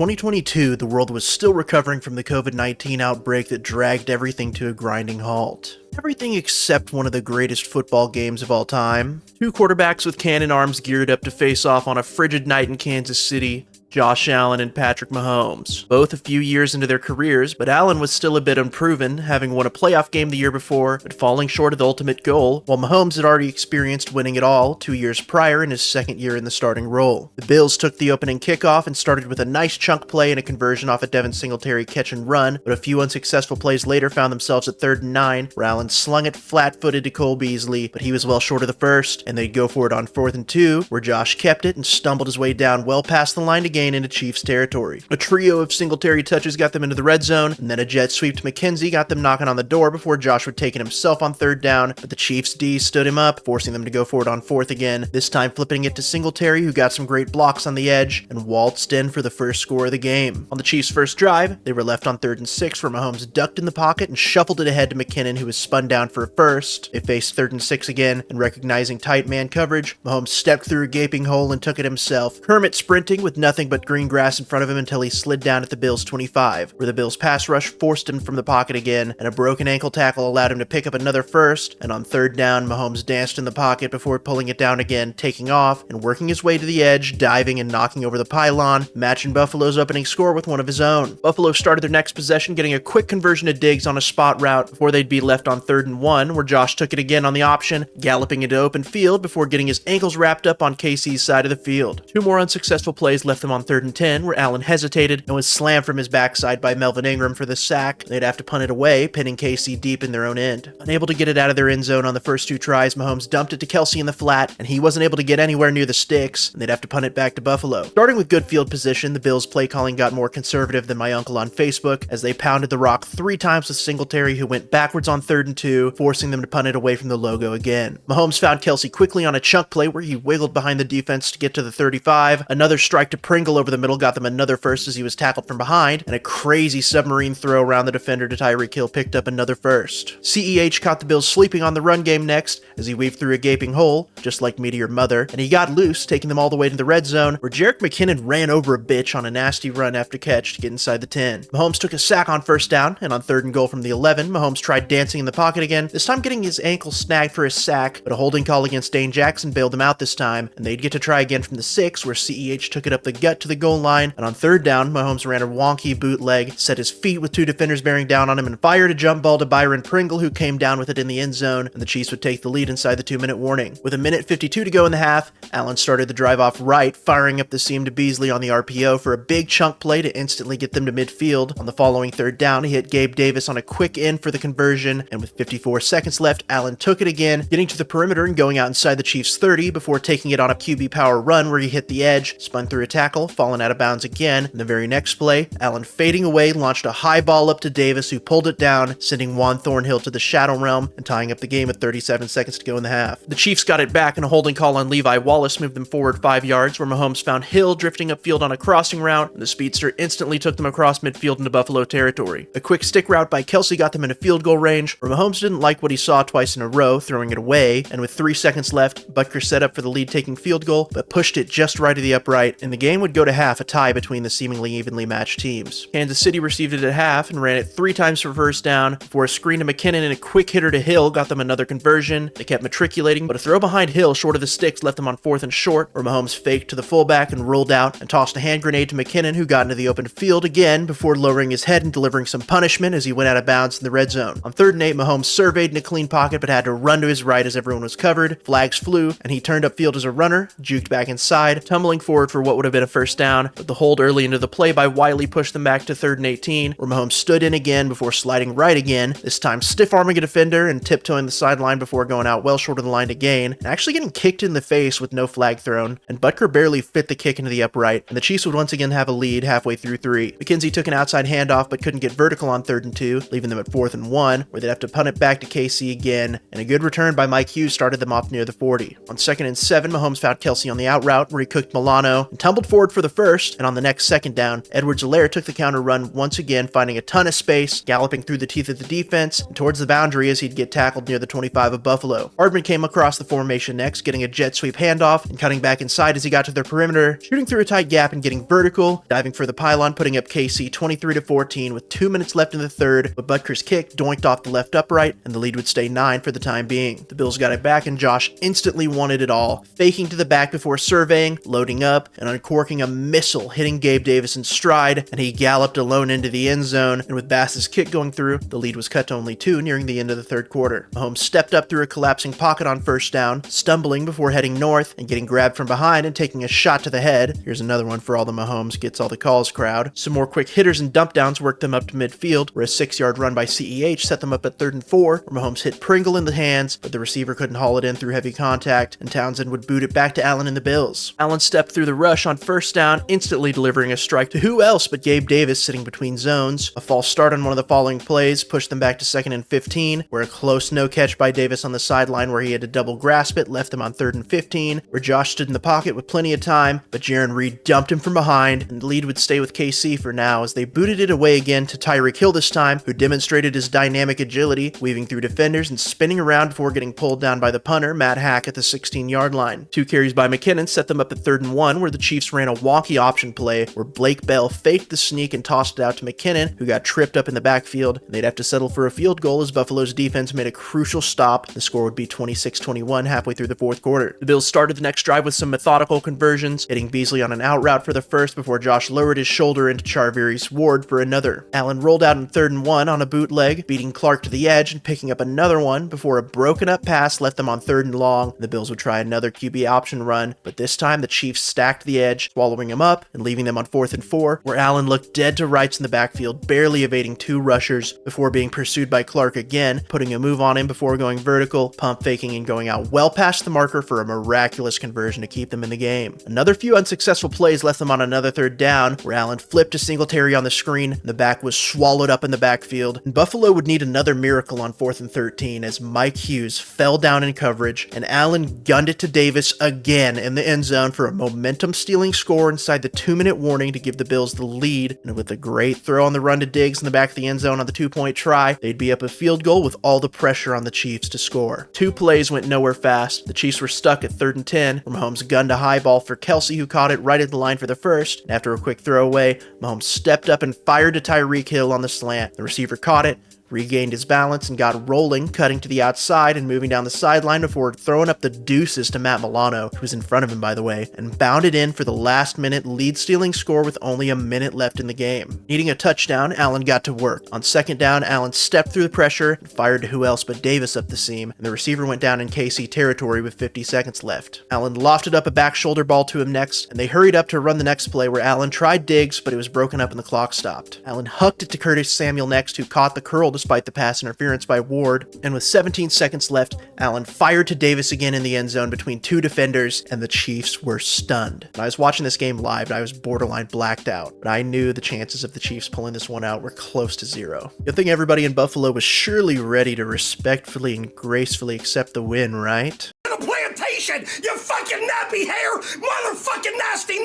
2022, the world was still recovering from the COVID-19 outbreak that dragged everything to a grinding halt. Everything except one of the greatest football games of all time. Two quarterbacks with cannon arms geared up to face off on a frigid night in Kansas City. Josh Allen and Patrick Mahomes. Both a few years into their careers, but Allen was still a bit unproven, having won a playoff game the year before, but falling short of the ultimate goal, while Mahomes had already experienced winning it all 2 years prior in his second year in the starting role. The Bills took the opening kickoff and started with a nice chunk play and a conversion off a Devin Singletary catch and run, but a few unsuccessful plays later found themselves at 3rd and 9, where Allen slung it flat-footed to Cole Beasley, but he was well short of the first, and they'd go for it on 4th and 2, where Josh kept it and stumbled his way down well past the line to gain into Chiefs territory. A trio of Singletary touches got them into the red zone, and then a jet sweep to McKenzie got them knocking on the door before Josh would take it himself on 3rd down, but the Chiefs D stood him up, forcing them to go for it on 4th again, this time flipping it to Singletary, who got some great blocks on the edge, and waltzed in for the first score of the game. On the Chiefs' first drive, they were left on 3rd and 6, where Mahomes ducked in the pocket and shuffled it ahead to McKinnon, who was spun down for a first. They faced 3rd and 6 again, and recognizing tight man coverage, Mahomes stepped through a gaping hole and took it himself, Kermit sprinting with nothing but green grass in front of him until he slid down at the Bills' 25, where the Bills' pass rush forced him from the pocket again, and a broken ankle tackle allowed him to pick up another first, and on 3rd down, Mahomes danced in the pocket before pulling it down again, taking off, and working his way to the edge, diving and knocking over the pylon, matching Buffalo's opening score with one of his own. Buffalo started their next possession getting a quick conversion to Diggs on a spot route before they'd be left on 3rd and 1, where Josh took it again on the option, galloping into open field before getting his ankles wrapped up on KC's side of the field. Two more unsuccessful plays left them on 3rd and 10, where Allen hesitated and was slammed from his backside by Melvin Ingram for the sack. They'd have to punt it away, pinning KC deep in their own end. Unable to get it out of their end zone on the first two tries, Mahomes dumped it to Kelsey in the flat, and he wasn't able to get anywhere near the sticks, and they'd have to punt it back to Buffalo. Starting with good field position, the Bills' play calling got more conservative than my uncle on Facebook, as they pounded the rock 3 times with Singletary, who went backwards on 3rd and 2, forcing them to punt it away from the logo again. Mahomes found Kelsey quickly on a chunk play where he wiggled behind the defense to get to the 35. Another strike to Pringle over the middle got them another first as he was tackled from behind, and a crazy submarine throw around the defender to Tyreek Hill picked up another first. CEH caught the Bills sleeping on the run game next as he weaved through a gaping hole, just like me to your mother, and he got loose, taking them all the way to the red zone, where Jerick McKinnon ran over a bitch on a nasty run after catch to get inside the 10. Mahomes took a sack on 1st down, and on 3rd and goal from the 11, Mahomes tried dancing in the pocket again, this time getting his ankle snagged for a sack, but a holding call against Dane Jackson bailed him out this time, and they'd get to try again from the 6, where CEH took it up the gut to the goal line, and on 3rd down, Mahomes ran a wonky bootleg, set his feet with 2 defenders bearing down on him, and fired a jump ball to Byron Pringle, who came down with it in the end zone, and the Chiefs would take the lead inside the 2-minute warning. With 1:52 to go in the half, Allen started the drive off right, firing up the seam to Beasley on the RPO for a big chunk play to instantly get them to midfield. On the following 3rd down, he hit Gabe Davis on a quick end for the conversion, and with 54 seconds left, Allen took it again, getting to the perimeter and going out inside the Chiefs' 30 before taking it on a QB power run where he hit the edge, spun through a tackle, falling out of bounds again. In the very next play, Allen fading away launched a high ball up to Davis, who pulled it down, sending Juan Thornhill to the Shadow Realm and tying up the game with 37 seconds to go in the half. The Chiefs got it back, and a holding call on Levi Wallace moved them forward 5 yards, where Mahomes found Hill drifting upfield on a crossing route, and the speedster instantly took them across midfield into Buffalo territory. A quick stick route by Kelsey got them into field goal range, where Mahomes didn't like what he saw twice in a row, throwing it away, and with 3 seconds left, Butker set up for the lead-taking field goal, but pushed it just right of the upright, and the game would go to half, a tie between the seemingly evenly matched teams. Kansas City received it at half and ran it 3 times for 1st down, before a screen to McKinnon and a quick hitter to Hill got them another conversion. They kept matriculating, but a throw behind Hill short of the sticks left them on 4th and short, where Mahomes faked to the fullback and rolled out and tossed a hand grenade to McKinnon, who got into the open field again before lowering his head and delivering some punishment as he went out of bounds in the red zone. On 3rd and 8, Mahomes surveyed in a clean pocket but had to run to his right as everyone was covered. Flags flew, and he turned upfield as a runner, juked back inside, tumbling forward for what would have been a 1st down, but the hold early into the play by Wiley pushed them back to 3rd and 18, where Mahomes stood in again before sliding right again, this time stiff-arming a defender and tiptoeing the sideline before going out well short of the line to gain, and actually getting kicked in the face with no flag thrown, and Butker barely fit the kick into the upright, and the Chiefs would once again have a lead halfway through 3. McKenzie took an outside handoff but couldn't get vertical on 3rd and 2, leaving them at 4th and 1, where they'd have to punt it back to KC again, and a good return by Mike Hughes started them off near the 40. On 2nd and 7, Mahomes found Kelsey on the out route, where he cooked Milano, and tumbled forward scored for the first, and on the next second down, Edwards-Helaire took the counter run once again, finding a ton of space, galloping through the teeth of the defense, and towards the boundary as he'd get tackled near the 25 of Buffalo. Hardman came across the formation next, getting a jet sweep handoff, and cutting back inside as he got to their perimeter, shooting through a tight gap and getting vertical, diving for the pylon, putting up KC 23-14 with 2 minutes left in the third, but Butker's kick doinked off the left upright, and the lead would stay 9 for the time being. The Bills got it back, and Josh instantly wanted it all, faking to the back before surveying, loading up, and uncorking a missile, hitting Gabe Davis in stride, and he galloped alone into the end zone, and with Bass's kick going through, the lead was cut to only 2 nearing the end of the third quarter. Mahomes stepped up through a collapsing pocket on first down, stumbling before heading north and getting grabbed from behind and taking a shot to the head. Here's another one for all the Mahomes gets all the calls crowd. Some more quick hitters and dump downs worked them up to midfield, where a 6-yard run by CEH set them up at 3rd and 4, where Mahomes hit Pringle in the hands, but the receiver couldn't haul it in through heavy contact, and Townsend would boot it back to Allen and the Bills. Allen stepped through the rush on first down, instantly delivering a strike to who else but Gabe Davis sitting between zones. A false start on one of the following plays pushed them back to 2nd and 15, where a close no catch by Davis on the sideline where he had to double grasp it left them on 3rd and 15, where Josh stood in the pocket with plenty of time, but Jaron Reed dumped him from behind, and the lead would stay with KC for now as they booted it away again to Tyreek Hill this time, who demonstrated his dynamic agility, weaving through defenders and spinning around before getting pulled down by the punter, Matt Hack, at the 16-yard line. 2 carries by McKinnon set them up at 3rd and 1, where the Chiefs ran a wonky option play where Blake Bell faked the sneak and tossed it out to McKinnon, who got tripped up in the backfield, and they'd have to settle for a field goal as Buffalo's defense made a crucial stop. The score would be 26-21 halfway through the fourth quarter. The Bills started the next drive with some methodical conversions, hitting Beasley on an out route for the first before Josh lowered his shoulder into Charvarius Ward for another. Allen rolled out in 3rd and 1 on a bootleg, beating Clark to the edge and picking up another one before a broken up pass left them on 3rd and long. The Bills would try another QB option run, but this time the Chiefs stacked the edge, swallowing him up and leaving them on 4th and 4, where Allen looked dead to rights in the backfield, barely evading 2 rushers before being pursued by Clark again, putting a move on him before going vertical, pump faking and going out well past the marker for a miraculous conversion to keep them in the game. Another few unsuccessful plays left them on another 3rd down, where Allen flipped to Singletary on the screen, and the back was swallowed up in the backfield, and Buffalo would need another miracle on 4th and 13 as Mike Hughes fell down in coverage, and Allen gunned it to Davis again in the end zone for a momentum-stealing score inside the 2-minute warning to give the Bills the lead, and with a great throw on the run to Diggs in the back of the end zone on the 2-point try, they'd be up a field goal with all the pressure on the Chiefs to score. 2 plays went nowhere fast. The Chiefs were stuck at 3rd and 10, where Mahomes gunned a high ball for Kelsey, who caught it right at the line for the first, and after a quick throwaway, Mahomes stepped up and fired to Tyreek Hill on the slant. The receiver caught it, regained his balance and got rolling, cutting to the outside and moving down the sideline before throwing up the deuces to Matt Milano, who was in front of him by the way, and bounded in for the last-minute lead-stealing score with only a minute left in the game. Needing a touchdown, Allen got to work. On 2nd down, Allen stepped through the pressure and fired to who else but Davis up the seam, and the receiver went down in KC territory with 50 seconds left. Allen lofted up a back shoulder ball to him next, and they hurried up to run the next play where Allen tried Diggs, but it was broken up and the clock stopped. Allen hucked it to Curtis Samuel next, who caught the curl despite the pass interference by Ward, and with 17 seconds left, Allen fired to Davis again in the end zone between 2 defenders, and the Chiefs were stunned. When I was watching this game live, I was borderline blacked out, but I knew the chances of the Chiefs pulling this one out were close to 0. Good thing everybody in Buffalo was surely ready to respectfully and gracefully accept the win, right? Plantation, you fucking nappy hair, motherfucking nasty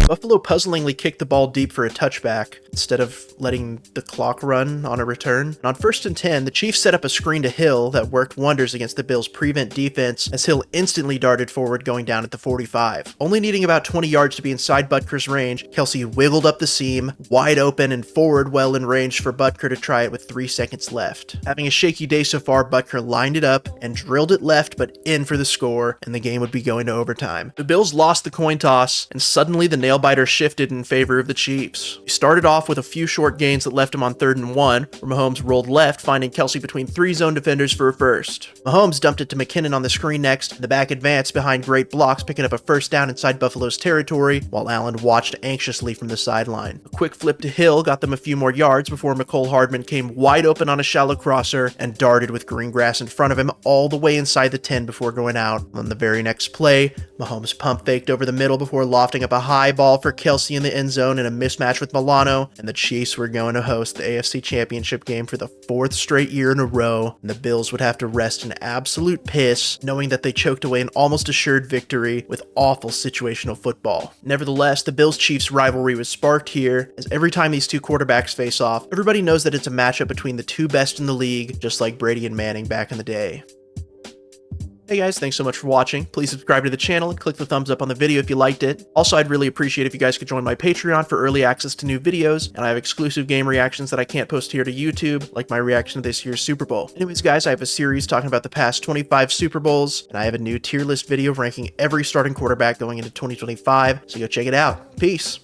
Buffalo puzzlingly kicked the ball deep for a touchback instead of letting the clock run on a return. And on 1st and 10, the Chiefs set up a screen to Hill that worked wonders against the Bills' prevent defense as Hill instantly darted forward going down at the 45. Only needing about 20 yards to be inside Butker's range, Kelsey wiggled up the seam, wide open and forward well in range for Butker to try it with 3 seconds left. Having a shaky day so far, Butker lined it up and drilled it left but in for the score, and the game would be going to overtime. The Bills lost the coin toss, and suddenly the nail-biter shifted in favor of the Chiefs. He started off with a few short gains that left him on 3rd and 1, where Mahomes rolled left, finding Kelsey between 3 zone defenders for a first. Mahomes dumped it to McKinnon on the screen next, and the back advanced behind great blocks, picking up a first down inside Buffalo's territory, while Allen watched anxiously from the sideline. A quick flip to Hill got them a few more yards before Mecole Hardman came wide open on a shallow crosser and darted with green grass in front of him all the way inside the 10 before going out on the very very next play, Mahomes pump faked over the middle before lofting up a high ball for Kelsey in the end zone in a mismatch with Milano, and the Chiefs were going to host the AFC Championship game for the 4th straight year in a row, and the Bills would have to rest in absolute piss, knowing that they choked away an almost assured victory with awful situational football. Nevertheless, the Bills-Chiefs rivalry was sparked here, as every time these two quarterbacks face off, everybody knows that it's a matchup between the two best in the league, just like Brady and Manning back in the day. Hey guys, thanks so much for watching. Please subscribe to the channel and click the thumbs up on the video if you liked it. Also, I'd really appreciate if you guys could join my Patreon for early access to new videos, and I have exclusive game reactions that I can't post here to YouTube, like my reaction to this year's Super Bowl. Anyways guys, I have a series talking about the past 25 Super Bowls, and I have a new tier list video ranking every starting quarterback going into 2025, so go check it out. Peace!